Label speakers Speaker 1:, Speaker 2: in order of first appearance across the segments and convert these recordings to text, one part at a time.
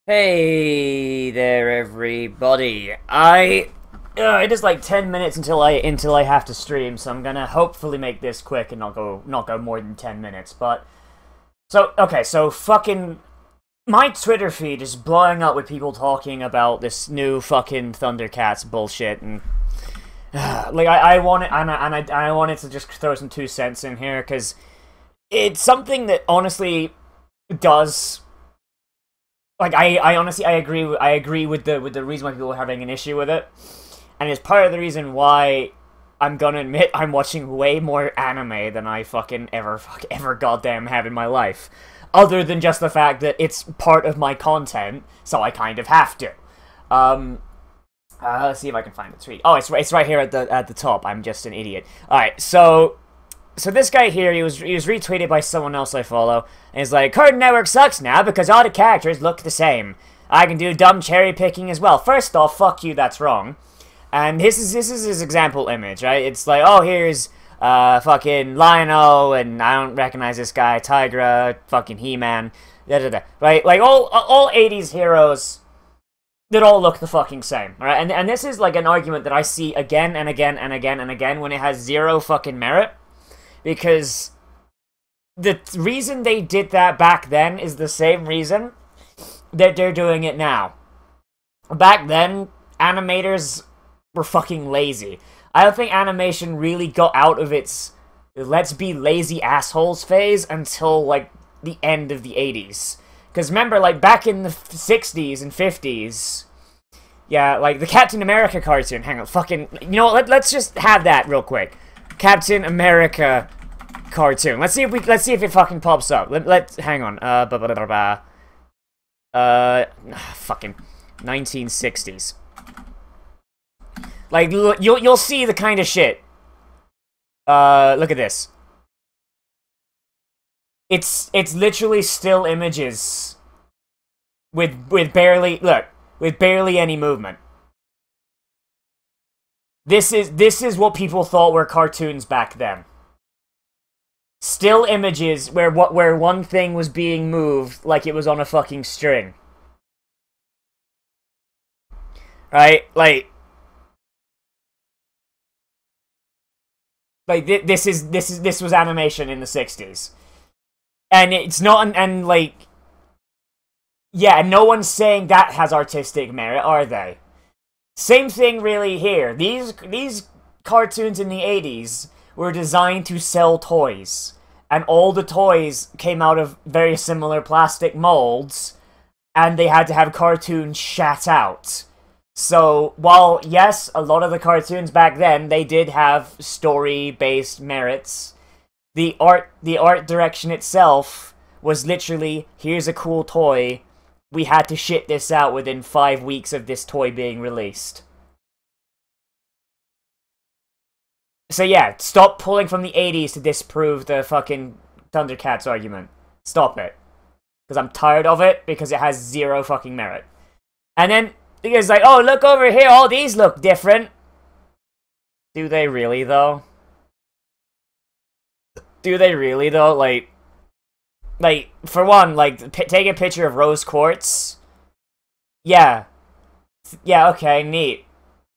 Speaker 1: Hey there, everybody. It is like 10 minutes until I have to stream, so I'm gonna hopefully make this quick and not go more than 10 minutes. But so fucking my Twitter feed is blowing up with people talking about this new fucking Thundercats bullshit, and like I want it, and I wanted to just throw some 2 cents in here because it's something that honestly does. Like I honestly I agree with the reason why people are having an issue with it, and it's part of the reason why I'm gonna admit I'm watching way more anime than I fucking ever goddamn have in my life, other than just the fact that it's part of my content, so I kind of have to. Let's see if I can find the tweet. Oh, it's right here at the top. I'm just an idiot. All right, so this guy here, he was retweeted by someone else I follow, and he's like, Cartoon Network sucks now because all the characters look the same. I can do dumb cherry picking as well. First off, fuck you, that's wrong. And this is his example image, right? It's like, oh, here's fucking Lion-O, and I don't recognize this guy, Tigra, fucking He-Man, da-da-da, right? Like, all 80s heroes that all look the fucking same, right? And this is like an argument that I see again and again and again and again when it has zero fucking merit. Because the reason they did that back then is the same reason that they're doing it now. Back then, animators were fucking lazy. I don't think animation really got out of its let's be lazy assholes phase until, like, the end of the 80s. Because remember, like, back in the 60s and 50s, yeah, like, the Captain America cartoon, hang on, fucking, you know what, let's just have that real quick. Captain America cartoon. Let's see if it fucking pops up. Let's hang on. Fucking 1960s. Like, you'll see the kind of shit. Look at this. It's literally still images with barely any movement. This is what people thought were cartoons back then. Still images where one thing was being moved like it was on a fucking string. Right? Like this was animation in the 60s. And it's not and like yeah, no one's saying that has artistic merit, are they? Same thing really here. These cartoons in the 80s were designed to sell toys. And all the toys came out of very similar plastic molds, and they had to have cartoons shat out. So, while, yes, a lot of the cartoons back then, they did have story-based merits, the art direction itself was literally, here's a cool toy, we had to shit this out within 5 weeks of this toy being released. So yeah, stop pulling from the 80s to disprove the fucking Thundercats argument. Stop it. Because I'm tired of it, because it has zero fucking merit. And then, it's like, oh, look over here, all these look different. Do they really, though? Do they really, though? Like, for one, like, take a picture of Rose Quartz. Yeah. Yeah, okay, neat.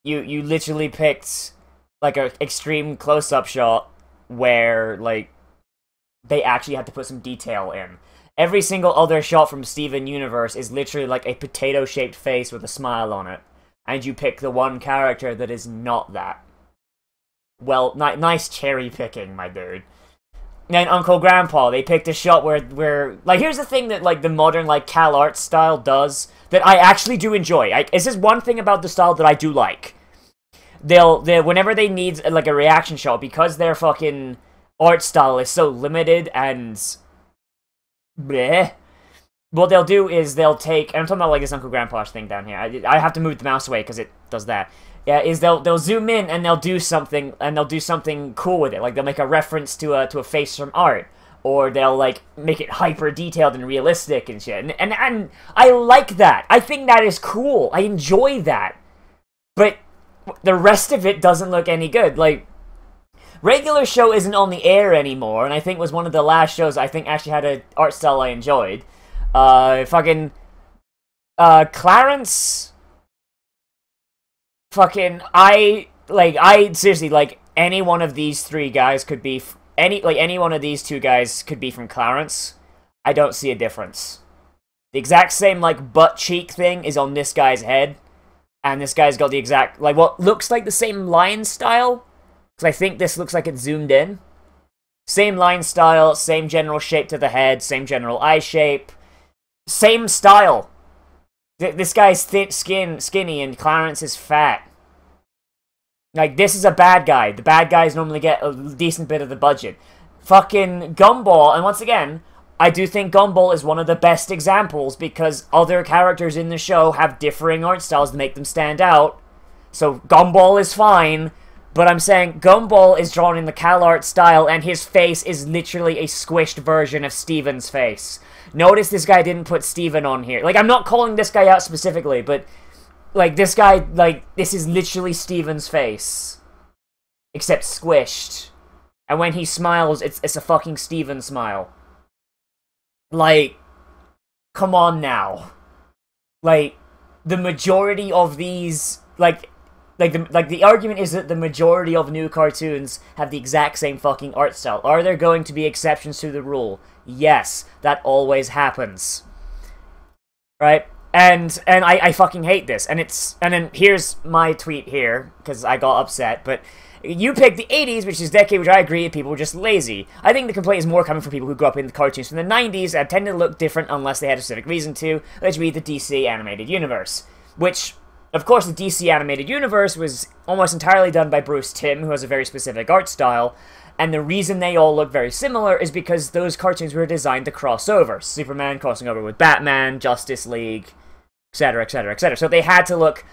Speaker 1: You literally picked, like, a extreme close-up shot where, like, they actually had to put some detail in. Every single other shot from Steven Universe is literally like a potato-shaped face with a smile on it. And you pick the one character that is not that. Well, nice cherry picking, my dude. And Uncle Grandpa, they picked a shot where like, here's the thing that, like, the modern, like, Cal Art style does that I actually do enjoy. This is one thing about the style that I do like. They'll whenever they need, like, a reaction shot, because their fucking art style is so limited and bleh, what they'll do is they'll take, and I'm talking about, like, this Uncle Grandpa thing down here. I have to move the mouse away because it does that. Yeah, is they'll zoom in and they'll do something, cool with it. Like, they'll make a reference to a face from art, or they'll, like, make it hyper detailed and realistic and shit. And I like that. I think that is cool. I enjoy that. But the rest of it doesn't look any good. Like, regular show isn't on the air anymore, and I think was one of the last shows I think actually had an art style I enjoyed. Fucking Clarence, fucking, seriously, like, any one of these three guys could be, any one of these two guys could be from Clarence. I don't see a difference. The exact same, like, butt cheek thing is on this guy's head. And this guy's got the exact, like, what looks like the same line style. Because I think this looks like it's zoomed in. Same line style, same general shape to the head, same general eye shape. Same style. This guy's skinny, and Clarence is fat. Like, this is a bad guy. The bad guys normally get a decent bit of the budget. Fucking Gumball, and once again, I do think Gumball is one of the best examples because other characters in the show have differing art styles to make them stand out. So Gumball is fine, but I'm saying Gumball is drawn in the CalArt style and his face is literally a squished version of Steven's face. Notice this guy didn't put Steven on here. Like, I'm not calling this guy out specifically, but, like, this guy, like, this is literally Steven's face. Except squished. And when he smiles, it's a fucking Steven smile. Like, come on now. Like, the majority of these, the argument is that the majority of new cartoons have the exact same fucking art style. Are there going to be exceptions to the rule? Yes, that always happens. Right? And I fucking hate this. And then here's my tweet here, because I got upset, but you picked the 80s, which is a decade which I agree people were just lazy. I think the complaint is more coming from people who grew up in the cartoons from the 90s that tended to look different unless they had a specific reason to. Let's read the DC animated universe. Which, of course, the DC animated universe was almost entirely done by Bruce Timm, who has a very specific art style. And the reason they all look very similar is because those cartoons were designed to cross over. Superman crossing over with Batman, Justice League, etc., etc., etc. So they had to look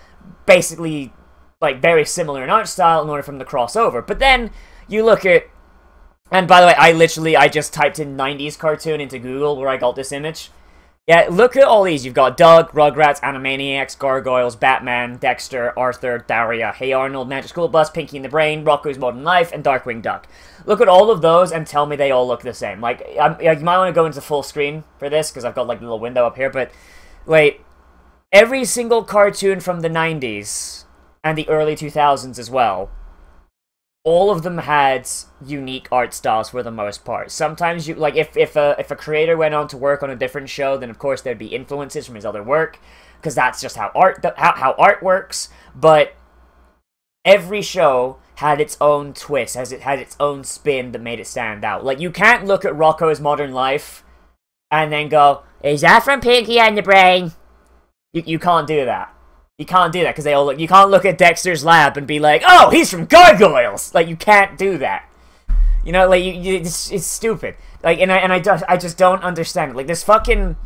Speaker 1: basically like very similar in art style in order for them to cross over. But then you look at, and by the way, I just typed in 90s cartoon into Google where I got this image. Yeah, look at all these. You've got Doug, Rugrats, Animaniacs, Gargoyles, Batman, Dexter, Arthur, Daria, Hey Arnold, Magic School Bus, Pinky and the Brain, Rocko's Modern Life, and Darkwing Duck. Look at all of those and tell me they all look the same. Like, you might want to go into full screen for this because I've got like a little window up here, but wait, every single cartoon from the 90s and the early 2000s as well, all of them had unique art styles for the most part. Sometimes you, like, if a creator went on to work on a different show, then of course there'd be influences from his other work, because that's just how art works. But every show had its own twist, as it had its own spin that made it stand out. Like, you can't look at Rocko's Modern Life and then go, is that from Pinky and the Brain? You can't do that. You can't do that, because they all look... You can't look at Dexter's Lab and be like, oh, he's from Gargoyles! Like, you can't do that. You know, like, it's stupid. Like, and I just don't understand it. Like, this fucking...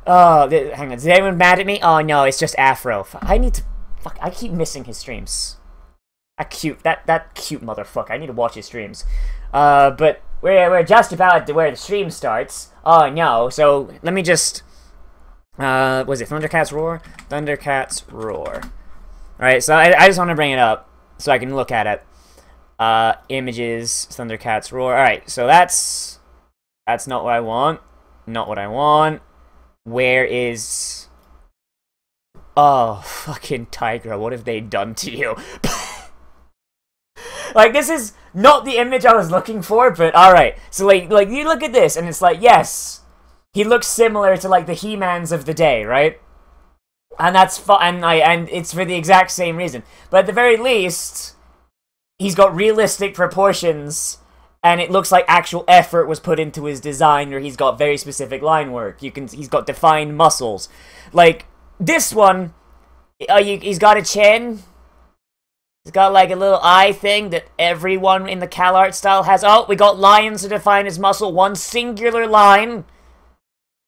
Speaker 1: hang on, is anyone mad at me? Oh, no, it's just Afro. I need to... Fuck, I keep missing his streams. That cute motherfucker. I need to watch his streams. But we're just about to where the stream starts. Oh, no, so let me just... was it Thundercats Roar? Thundercats Roar. Alright, so I just want to bring it up so I can look at it. Images, Thundercats Roar. Alright, so that's not what I want. Not what I want. Where is... Oh, fucking Tigra, what have they done to you? Like, this is not the image I was looking for, but alright. So, like, you look at this, and it's like, yes... He looks similar to, like, the He-Mans of the day, right? And that's fun, and it's for the exact same reason. But at the very least, he's got realistic proportions, and it looks like actual effort was put into his design, or he's got very specific line work. He's got defined muscles. Like, this one, he's got a chin. He's got, like, a little eye thing that everyone in the CalArt style has. Oh, we got lines to define his muscle. One singular line.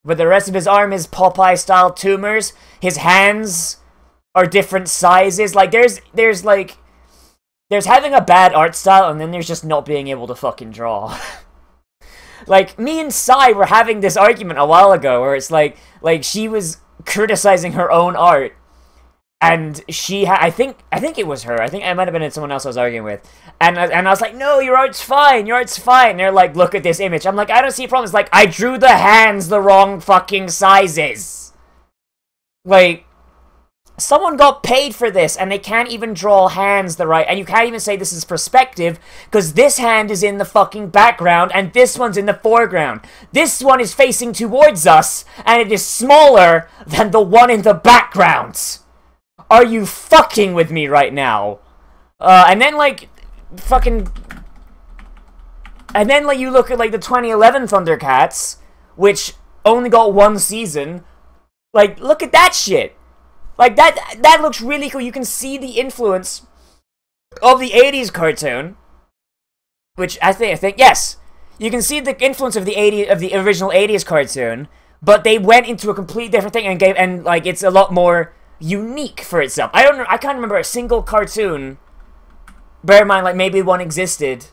Speaker 1: But the rest of his arm is Popeye-style tumors. His hands are different sizes. Like, there's having a bad art style, and then there's just not being able to fucking draw. Like, me and Sai were having this argument a while ago, where it's like she was criticizing her own art. And I think it was her. I think it might have been someone else I was arguing with. And I was like, no, your art's fine. Your art's fine. And they're like, look at this image. I'm like, I don't see a problem. It's like, I drew the hands the wrong fucking sizes. Like, someone got paid for this, and they can't even draw hands the right... And you can't even say this is perspective, because this hand is in the fucking background, and this one's in the foreground. This one is facing towards us, and it is smaller than the one in the background. Are you fucking with me right now? And then, like, fucking... And then, like, you look at, like, the 2011 Thundercats, which only got one season. Like, look at that shit. Like, that looks really cool. You can see the influence of the 80s cartoon. Which, I think, yes. You can see the influence of the original 80s cartoon. But they went into a completely different thing and like, it's a lot more unique for itself. I can't remember a single cartoon. Bear in mind, like, maybe one existed.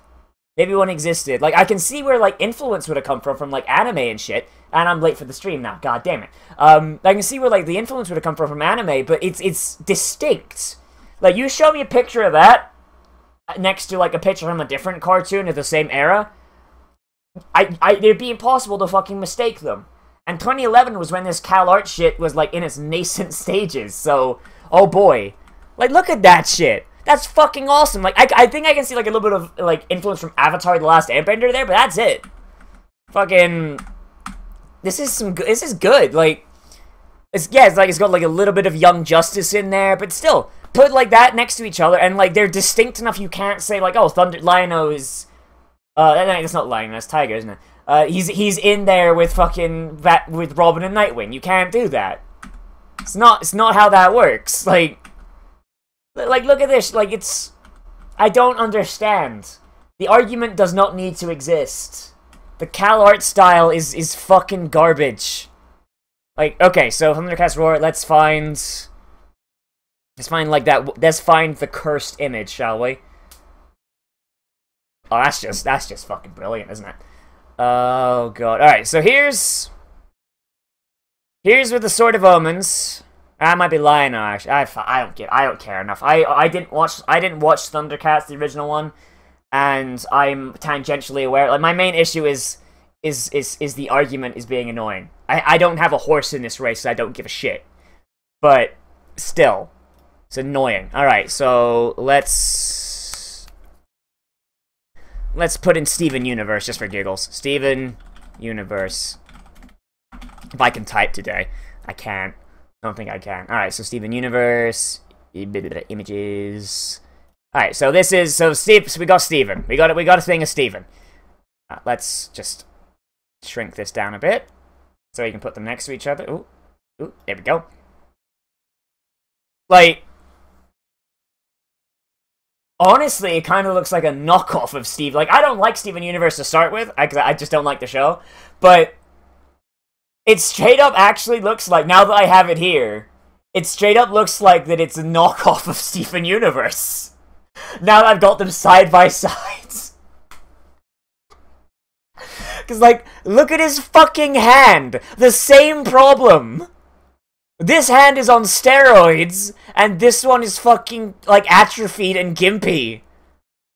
Speaker 1: Maybe one existed. Like, I can see where, like, influence would have come from, like, anime and shit. And I'm late for the stream now, god damn it. I can see where, like, the influence would have come from anime, but it's distinct. Like, you show me a picture of that next to, like, a picture from a different cartoon of the same era, it'd be impossible to fucking mistake them. And 2011 was when this CalArt shit was, like, in its nascent stages, so, oh boy. Like, look at that shit. That's fucking awesome. Like, I think I can see, like, a little bit of, like, influence from Avatar: The Last Airbender there, but that's it. Fucking... This is good. Like, it's got, like, a little bit of Young Justice in there, but still, put, like, that next to each other, and, like, they're distinct enough you can't say, like, oh, Lion-O is... it's not Lion-O, that's Tiger, isn't it? He's in there with fucking... with Robin and Nightwing. You can't do that. It's not how that works. Like, look at this. Like, it's... I don't understand. The argument does not need to exist. The CalArt style is fucking garbage. Like, okay, so Thundercats Roar, let's find, like, that, let's find the cursed image, shall we? Oh, that's just fucking brilliant, isn't it? Oh, God. Alright, so here's with the Sword of Omens. I might be lying now, actually. I don't care enough. I didn't watch Thundercats, the original one, and I'm tangentially aware. Like, my main issue is the argument is being annoying. I don't have a horse in this race, so I don't give a shit. But still, it's annoying. All right, so let's put in Steven Universe just for giggles. Steven Universe. If I can type today, I can't. I don't think I can. All right, so Steven Universe images. All right, so this is Steve. So we got Steven. We got a thing of Steven. Let's just shrink this down a bit so you can put them next to each other. Ooh, there we go. Like, honestly, it kind of looks like a knockoff of Steve. Like, I don't like Steven Universe to start with. I just don't like the show, but it straight up actually looks like, now that I have it here, it straight up looks like that it's a knockoff of Steven Universe. Now that I've got them side by side. Because, like, look at his fucking hand. The same problem. This hand is on steroids, and this one is fucking, like, atrophied and gimpy.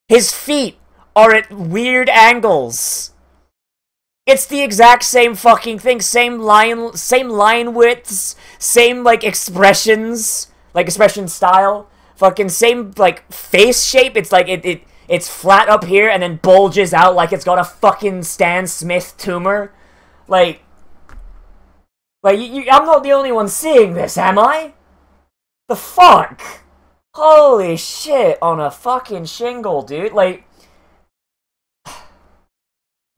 Speaker 1: His feet are at weird angles. It's the exact same fucking thing. Same line widths, same, like, expressions, like, expression style. Fucking same, like, face shape. It's like, it's flat up here and then bulges out like it's got a fucking Stan Smith tumor. Like, I'm not the only one seeing this, am I? The fuck? Holy shit, on a fucking shingle, dude. Like,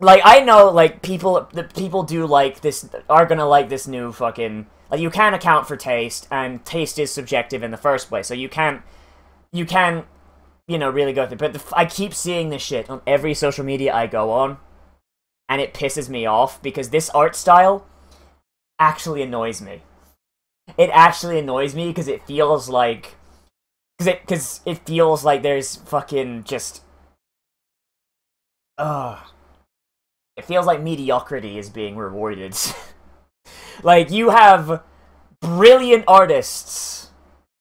Speaker 1: I know, like, people do like this, are gonna like this new fucking, like, you can't account for taste, and taste is subjective in the first place, so you can't, you know, really go through, but I keep seeing this shit on every social media I go on, and it pisses me off, because this art style actually annoys me. It actually annoys me, because it feels like, because it feels like there's fucking just, it feels like mediocrity is being rewarded. Like, you have brilliant artists,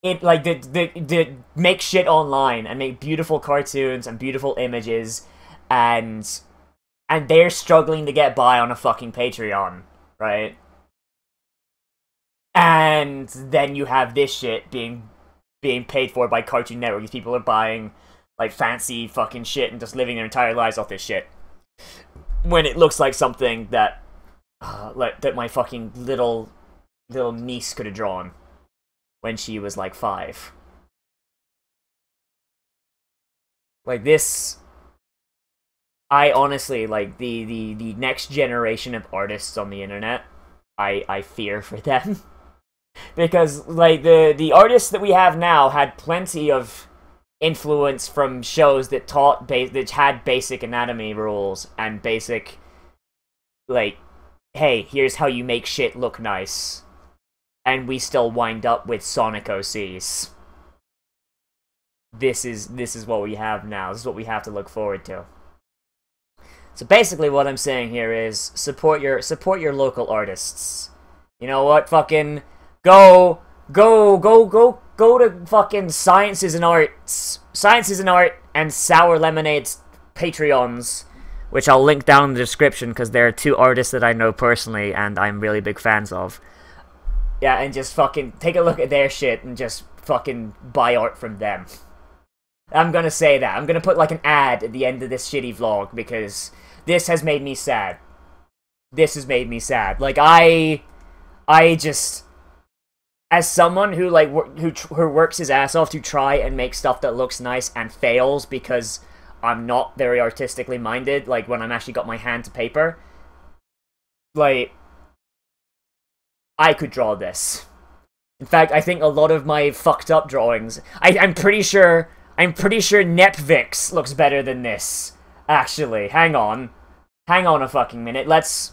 Speaker 1: that make shit online and make beautiful cartoons and beautiful images, and they're struggling to get by on a fucking Patreon, right? And then you have this shit being paid for by Cartoon Network. These people are buying, like, fancy fucking shit and just living their entire lives off this shit. When it looks like something that, that my fucking little niece could have drawn when she was, like, 5. Like, this... I honestly, like, the next generation of artists on the internet, I fear for them. Because, like, the artists that we have now had plenty of influence from shows that that had basic anatomy rules and basic, like, hey, here's how you make shit look nice. And we still wind up with Sonic OCs. This is what we have now. This is what we have to look forward to. So basically what I'm saying here is support your local artists. You know what? Fucking go to fucking Sciences and Art and Sour Lemonade's Patreons, which I'll link down in the description because they're 2 artists that I know personally and I'm really big fans of. Yeah, and just fucking take a look at their shit and just fucking buy art from them. I'm gonna say that. I'm gonna put like an ad at the end of this shitty vlog because this has made me sad. This has made me sad. Like, I just... As someone who, like, who works his ass off to try and make stuff that looks nice and fails because I'm not very artistically minded, like, when I'm actually got my hand to paper, like, I could draw this. In fact, I think a lot of my fucked up drawings... I'm pretty sure Nepvix looks better than this. Actually, hang on. Hang on a fucking minute. Let's...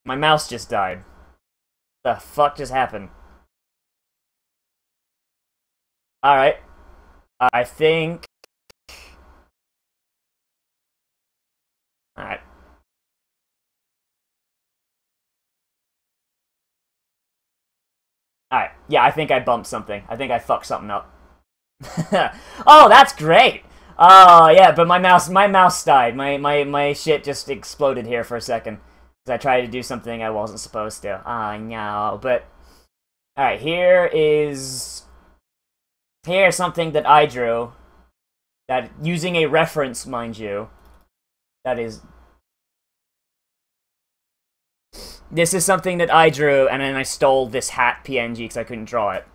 Speaker 1: My mouse just died. The fuck just happened? Alright. I think... Alright. Alright. Yeah, I think I bumped something. I think I fucked something up. Oh, that's great! Oh, yeah, but my mouse died. My shit just exploded here for a second. Because I tried to do something I wasn't supposed to. Ah, no, but... Alright, here's something that I drew. That, using a reference, mind you. That is... This is something that I drew, and then I stole this hat PNG because I couldn't draw it.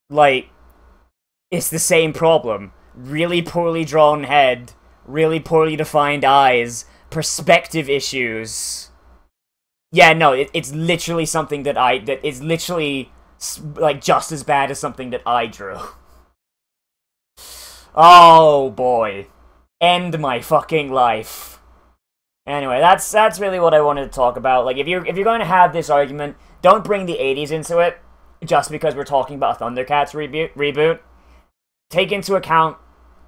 Speaker 1: Like, it's the same problem. Really poorly drawn head, really poorly defined eyes, perspective issues. Yeah, no, it's literally something that is literally, like, just as bad as something that I drew. Oh, boy. End my fucking life. Anyway, that's really what I wanted to talk about. Like, if you're going to have this argument, don't bring the 80s into it, just because we're talking about a Thundercats reboot. Take into account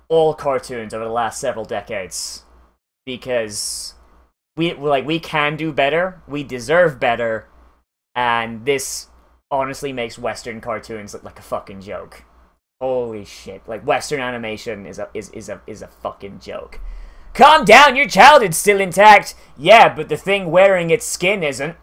Speaker 1: all cartoons over the last several decades. Because we can do better, we deserve better, and this honestly makes Western cartoons look like a fucking joke. Holy shit. Like, Western animation is a fucking joke. Calm down, your childhood's still intact. Yeah, but the thing wearing its skin isn't.